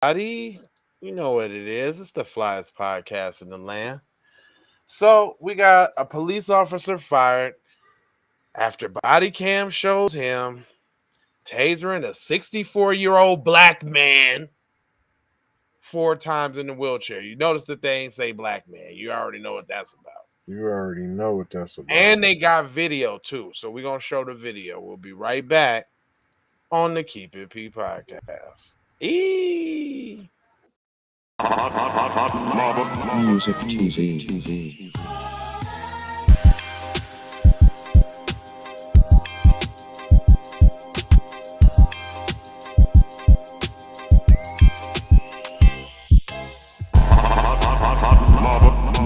Buddy, you know what it is. It's the flyest podcast in the land. So we got a police officer fired after body cam shows him tasering a 64-year-old black man 4 times in the wheelchair. You notice that they ain't say black man. You already know what that's about. You already know what that's about. And they got video too. So we're going to show the video. We'll be right back on the Keep It P podcast. Music TV.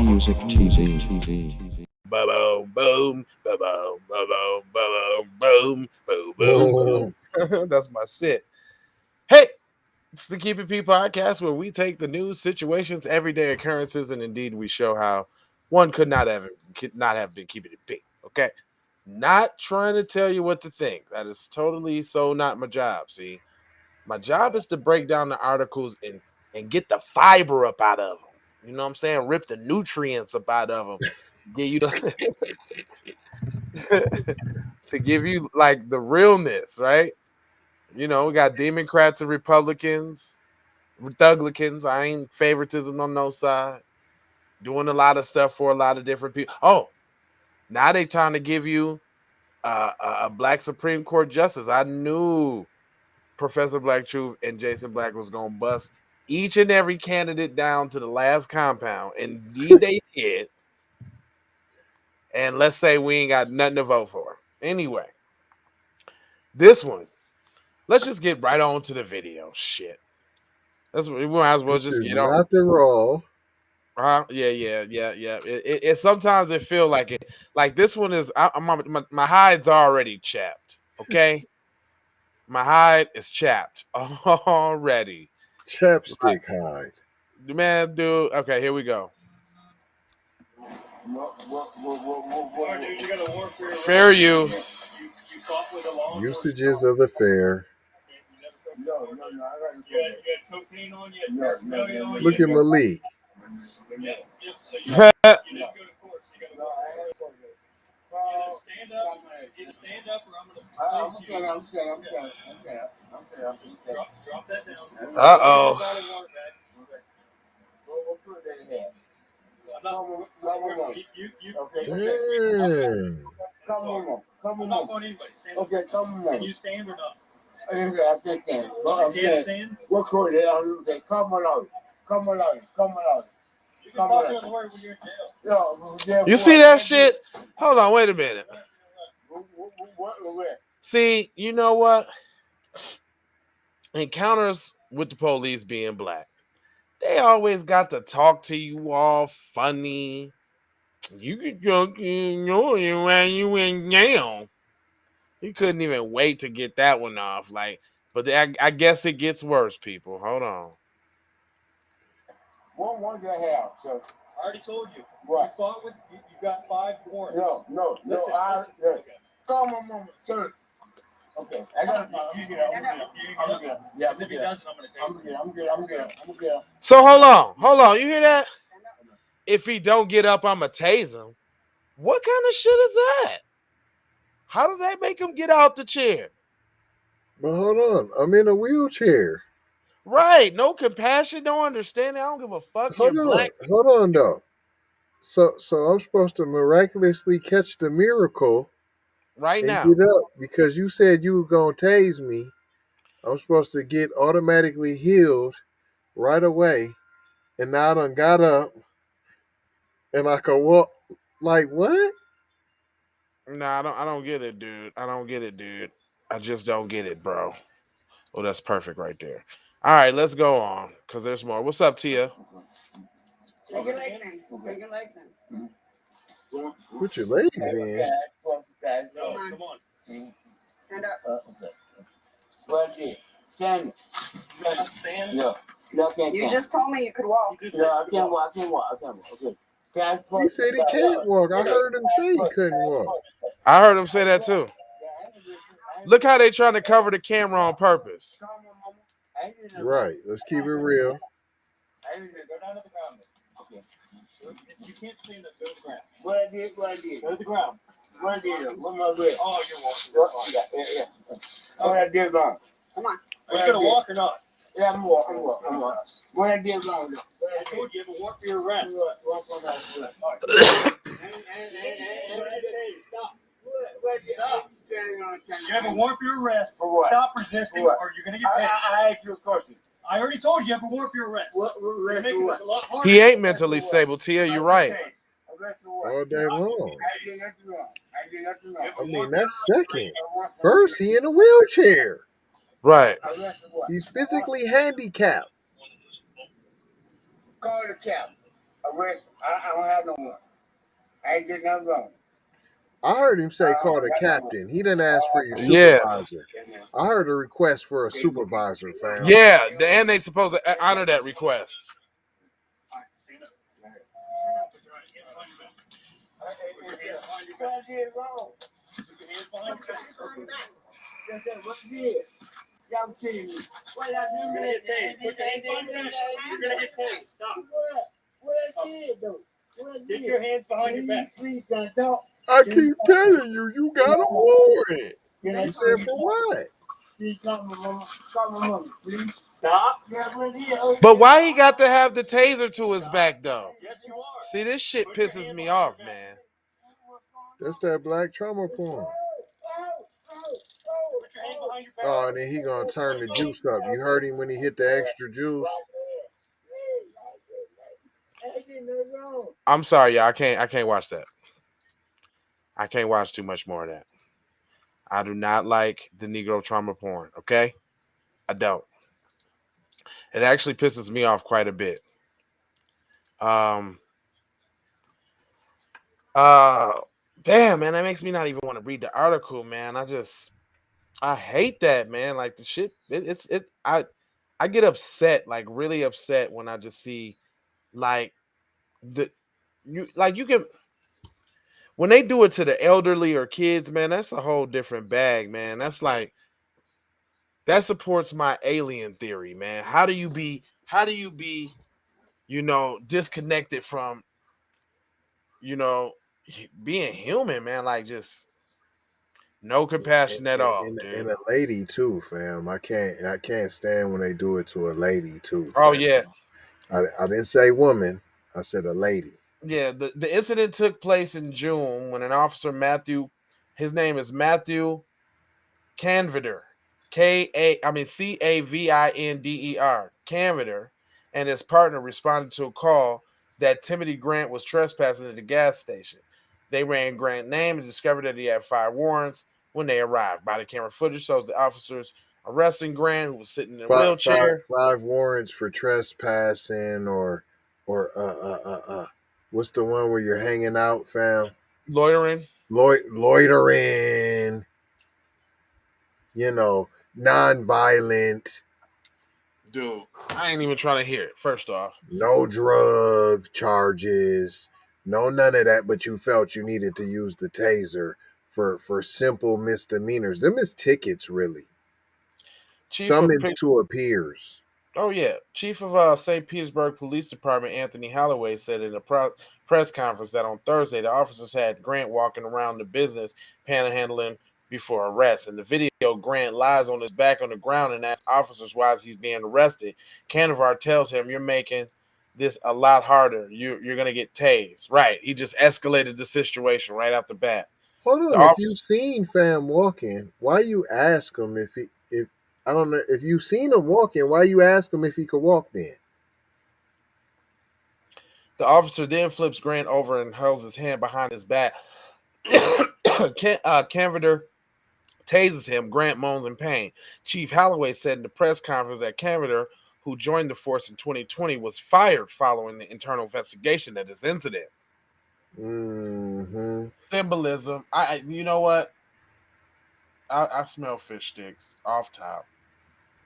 Music TV. Boom, boom, boom, boom, boom, boom, boom, boom, boom, boom. That's my shit. Hey, it's the Keep It P podcast where we take the news, situations, everyday occurrences, and indeed we show how one could not have been keeping it P. Okay, not trying to tell you what to think. That is totally so not my job. See, my job is to break down the articles and get the fiber up out of them. You know what I'm saying? Rip the nutrients up out of them. Yeah, you to give you like the realness, right? You know, we got Democrats and Republicans, Thuglicans. I ain't favoritism on no side. Doing a lot of stuff for a lot of different people. Oh, now they trying to give you a black Supreme Court justice. I knew Professor Black Truth and Jason Black was gonna bust each and every candidate down to the last compound, and indeed they did. And let's say we ain't got nothing to vote for. Anyway, this one, let's just get right on to the video. Shit. That's what we might as well just get on. Not the raw. Yeah. It sometimes it feel like it. Like this one is. My hide's already chapped. Okay, my hide is chapped already. Chapstick hide. Man, dude. Okay, here we go. Fair use. Usages of the fair. Look at Malik. Uh-oh. Come on. I'm not going anybody. Stand up. Okay, come on. Can you stand or not? I can't stand. You can't stand? What court? Okay, come on. You see that shit? Hold on, wait a minute. See, you know what? Encounters with the police being black, they always got to talk to you all funny. You could go, when you in jail. You couldn't even wait to get that one off. Like, but I guess it gets worse, people. Hold on. One you have. So I already told you. What? You fought with. You got 5 warrants. No. Listen. Come on, mama. Sir. Okay. I got it. You get it. I'm gonna get it. Yeah. If he doesn't, I'm gonna take it. I'm gonna get it. So hold on. You hear that? If he don't get up, I'ma tase him. What kind of shit is that? How does that make him get out the chair? But hold on. I'm in a wheelchair. Right. No compassion, no understanding. I don't give a fuck. Hold on though. So I'm supposed to miraculously catch the miracle right and now. Get up because you said you were gonna tase me. I'm supposed to get automatically healed right away. And now I done got up and I can walk. Like what? Nah, I don't get it, dude. I just don't get it, bro. Oh, that's perfect right there. All right, let's go on because there's more. What's up, Tia? Bring your legs in. Put your legs in. Come on. Stand up. Stand. Yeah. You just told me you could walk. Yeah, I can't walk. Okay. He said he can't walk. I heard him say he couldn't walk. I heard him say that too. Look how they trying to cover the camera on purpose. Right. Let's keep it real. I didn't go down to the ground. Okay. You can't stand up. Go to the ground. What I did? Go to the ground. What I did? What my leg? Oh, you're walking. Yeah. What I did wrong? Come on. Are you gonna walk or not? Yeah, I'm walking. What I did wrong? I told you to walk for your rest. Walk on that. Stop. Stop. You have a warrant for your arrest. For what? Stop resisting, or you're gonna get tased. I asked you a question. I already told you you have a warrant for your arrest. You're making this a lot harder. He ain't mentally stable, Tia. You're right. All day long. I did nothing wrong. I mean, that's second. First, he in a wheelchair. Right. He's physically handicapped. Call the cap. Arrest. I don't have no one. I ain't did nothing wrong. I heard him say call the captain. He didn't ask for your Yeah. supervisor. I heard a request for a supervisor, fam. Yeah, and they supposed to honor that request. What I did wrong? What's this? Y'all kidding me. What I do? You're gonna get tased. Stop. What I did though? Get your hands behind your back. Please don't. I keep telling you, you got a warrant. You said for what? Please call my mama, please. Stop. But why he got to have the taser to his back though? Yes, you are. See, this shit pisses me off, man. That's that black trauma porn. Put your hand behind your back. Oh, and then he gonna turn the juice up. You heard him when he hit the extra juice. I'm sorry, y'all. I can't watch that. I can't watch too much more of that. I do not like the Negro trauma porn, okay? I don't. It actually pisses me off quite a bit. Damn, man, that makes me not even want to read the article, man. I hate that, man. Like the shit, I get upset, like really upset when I just see like you can when they do it to the elderly or kids, man, that's a whole different bag, man. That's like that supports my alien theory, man. How do you be, disconnected from, being human, man? Like just no compassion at all, dude. And a lady too, fam. I can't stand when they do it to a lady too. Oh fam. yeah. I didn't say woman. I said a lady. Yeah, the incident took place in June when an officer his name is Matthew Canvinder, Cavinder, Canvinder, and his partner responded to a call that Timothy Grant was trespassing at the gas station. They ran Grant's name and discovered that he had 5 warrants when they arrived. Body camera footage shows the officers arresting Grant, who was sitting in a wheelchair. 5 warrants for trespassing or what's the one where you're hanging out, fam? Loitering. Loitering. Non-violent. Dude, I ain't even trying to hear it, first off. No drug charges. No none of that, but you felt you needed to use the taser for simple misdemeanors. Them is tickets, really. Summons to appears. Oh, yeah. Chief of St. Petersburg Police Department, Anthony Holloway, said in a press conference that on Thursday, the officers had Grant walking around the business panhandling before arrest. In the video, Grant lies on his back on the ground and asks officers why he's being arrested. Candivar tells him, "You're making this a lot harder. You're going to get tased." Right. He just escalated the situation right out the bat. Hold on. If you've seen fam walking, why you ask him if I don't know, if you've seen him walking, why you ask him if he could walk then? The officer then flips Grant over and holds his hand behind his back. Canvinder tases him. Grant moans in pain. Chief Holloway said in the press conference that Canvinder, who joined the force in 2020, was fired following the internal investigation of this incident. Mm-hmm. Symbolism. You know what? I smell fish sticks off top.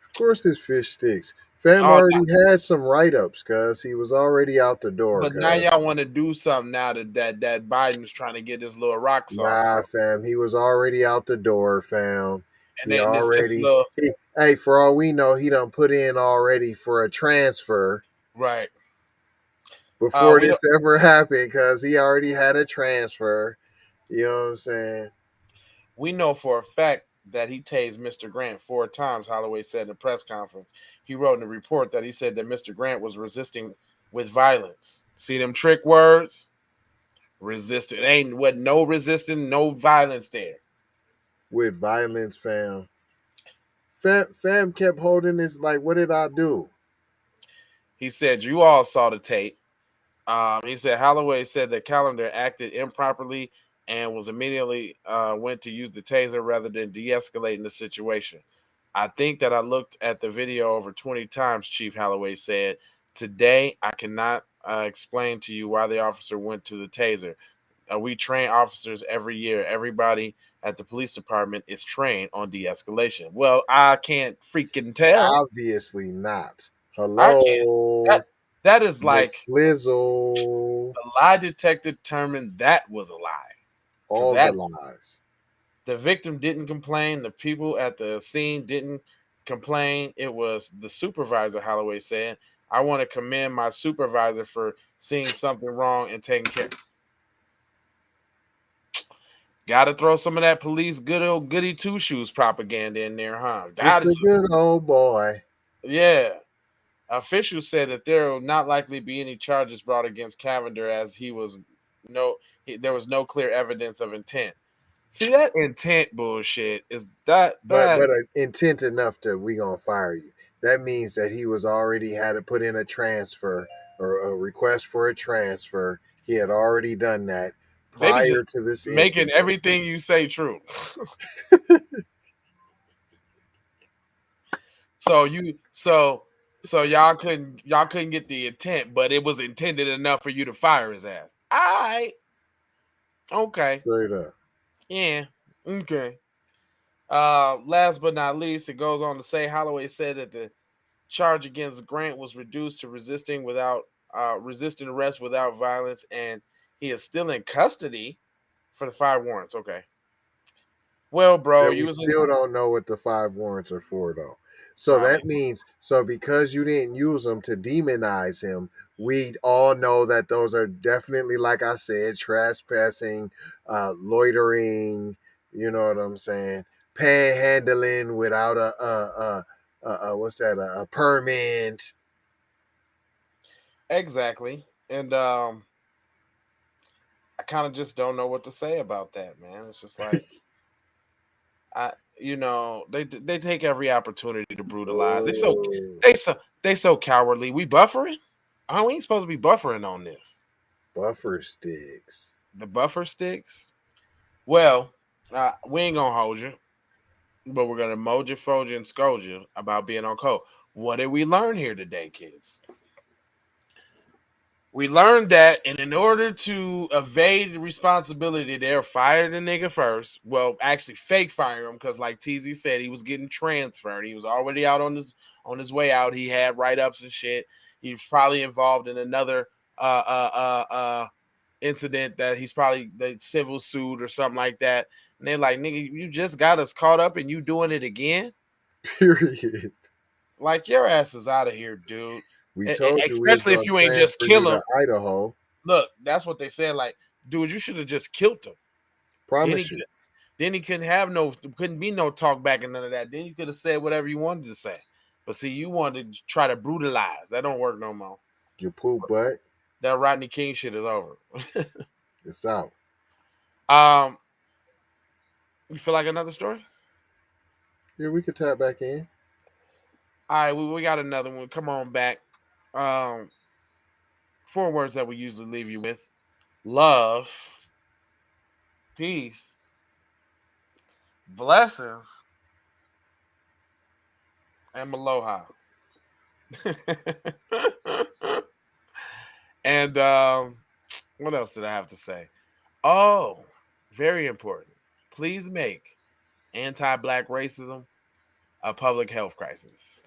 Of course it's fish sticks. Fam already had some write-ups because he was already out the door. But now y'all want to do something now that Biden's trying to get his little rocks off. Nah, fam. He was already out the door, fam. and then it's just a already, little hey, for all we know, he done put in already for a transfer right. before We this don't. ever happened because he already had a transfer. You know what I'm saying? We know for a fact that he tased Mr. Grant 4 times. Holloway said in a press conference. He wrote in a report that he said that Mr. Grant was resisting with violence. See them trick words? Resisting. Ain't what no resisting, no violence there. With violence, fam. Fam kept holding this like, what did I do? He said you all saw the tape. He said Holloway said that Callender acted improperly and was immediately went to use the taser rather than de-escalating the situation. I think that I looked at the video over 20 times, Chief Holloway said. Today, I cannot explain to you why the officer went to the taser. We train officers every year. Everybody at the police department is trained on de-escalation. Well, I can't freaking tell. Obviously not. I can't. Hello, That is like McFlizzle. the lie detector determined that was a lie. Because All the that's lies. the victim didn't complain. The people at the scene didn't complain. It was the supervisor, Holloway said. I want to commend my supervisor for seeing something wrong and taking care. Got to throw some of that police good old goody two shoes propaganda in there, huh? Got Just to a do. good old boy. Yeah. Officials said that there will not likely be any charges brought against Cavender as there was no clear evidence of intent. See that intent bullshit is that But intent enough to we gonna fire you. That means that he was already had to put in a transfer or a request for a transfer. He had already done that they be prior just to this making incident. everything you say true. So y'all couldn't get the intent, but it was intended enough for you to fire his ass. All right. Okay. Straight up. Yeah. Okay. Last but not least, it goes on to say Holloway said that the charge against Grant was reduced to resisting arrest without violence, and he is still in custody for the 5 warrants. Okay. Well, bro, That you we was in. still don't know what the 5 warrants are for, though. So I mean, that means, so because you didn't use them to demonize him, we all know that those are definitely, like I said, trespassing, loitering. You know what I'm saying? Panhandling without what's that? A permit. exactly. And I kind of just don't know what to say about that, man. It's just like they take every opportunity to brutalize. Oh, They so cowardly. We buffering? Oh, we ain't supposed to be buffering on this. buffer sticks. The buffer sticks. Well, we ain't gonna hold you, but we're gonna mold you, fold you, and scold you about being on code. What did we learn here today, kids? We learned that, and in order to evade responsibility, they'll fire the nigga first. Well, actually, fake fire him because, like TZ said, he was getting transferred. He was already out on his way out. He had write ups and shit. He was probably involved in another incident that he's probably the civil sued or something like that. And they're like, nigga, you just got us caught up and you doing it again? Period. Like, your ass is out of here, dude. We told you we was Especially if gonna you ain't just transfer you kill to him. Idaho. Look, that's what they said. Like, dude, you should have just killed him. Promise you. Then he couldn't be no talk back and none of that. Then you could have said whatever you wanted to say. But see, you wanted to try to brutalize. That don't work no more. Your poop butt. That Rodney King shit is over. It's out. You feel like another story? Yeah, we could tap back in. All right, we got another one. Come on back. 4 words that we usually leave you with: love, peace, blessings, and aloha. And what else did I have to say? Oh, very important. Please make anti-black racism a public health crisis.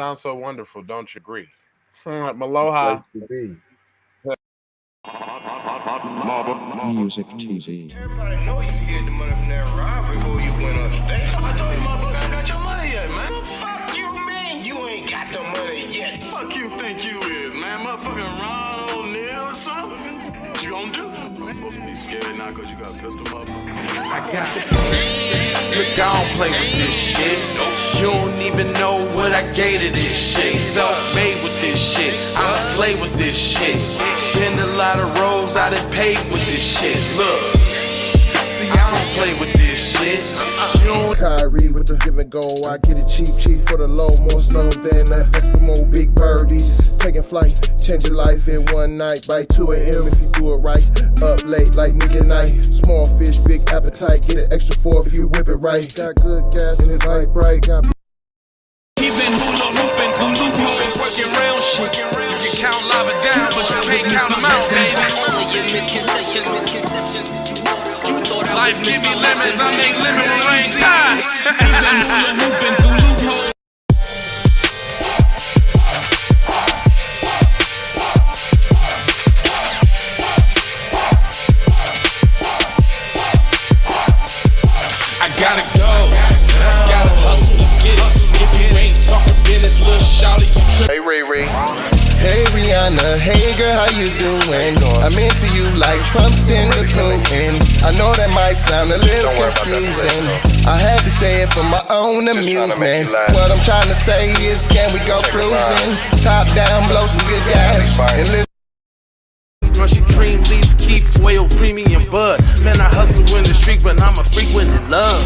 sounds so wonderful, don't you agree? Aloha. Place to be. Music TV. Everybody know you get the money from that ride before you went on stage. I told you motherfucker ain't got your money yet, man. Fuck you, man. You ain't got the money yet. Fuck you think you is, man. Motherfucking Ron O'Neal or something. What you gonna do? I'm supposed to be scared now because you got a pistol, motherfucker. I got it. Look, I don't play with this shit. You don't even know what I gave to this shit. Self-made with this shit. I slay with this shit. Been a lot of roads I done paved with this shit. Look, see, I don't play with this shit. Kyrie with the give and go. I get it cheap for the low. More snow than the Eskimo big birdies. Taking flight, change your life in one night. By 2 a.m. if you do it right. Up late like nigga night. Small fish, big appetite. Get an extra 4 if you whip it right. Got good gas and it's light bright. Got He been hula hooping through loopholes, working round shit. You can count lava down, but you can't count them out, baby. Life give me lemons, I make lemon rain die. He been hula hooping through loopholes. I gotta go, gotta hustle to get it. If you ain't talking business, little shawty, you trippin'. Hey Ray Ray. Hey Rihanna, hey girl, how you doing? I'm into you like Trump's in the Putin. I know that might sound a little confusing. I had to say it for my own amusement. What I'm trying to say is, can we go cruising? Top down, blow some good gas, and listen. Russian cream, leaves, Keith, oil, premium bud. Man, I hustle in the street, but I'm a freak with the love.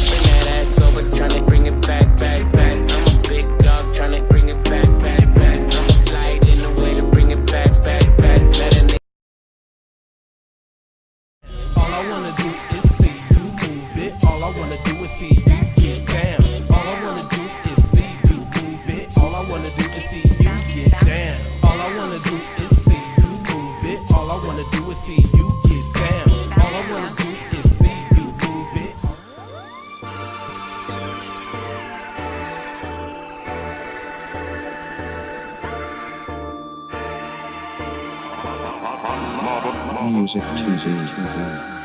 Bring that ass over, tryna bring it back. I'm a big dog, tryna bring it back. I'ma slide in the way to bring it back. Let a nigga. All I wanna do is see you move it. All I wanna do is see you get down. All I wanna do is see you move it. All I wanna do is see you get down. All I wanna do is see you move it. All I wanna do is see you get down. All I wanna do is see you move it. Music TV.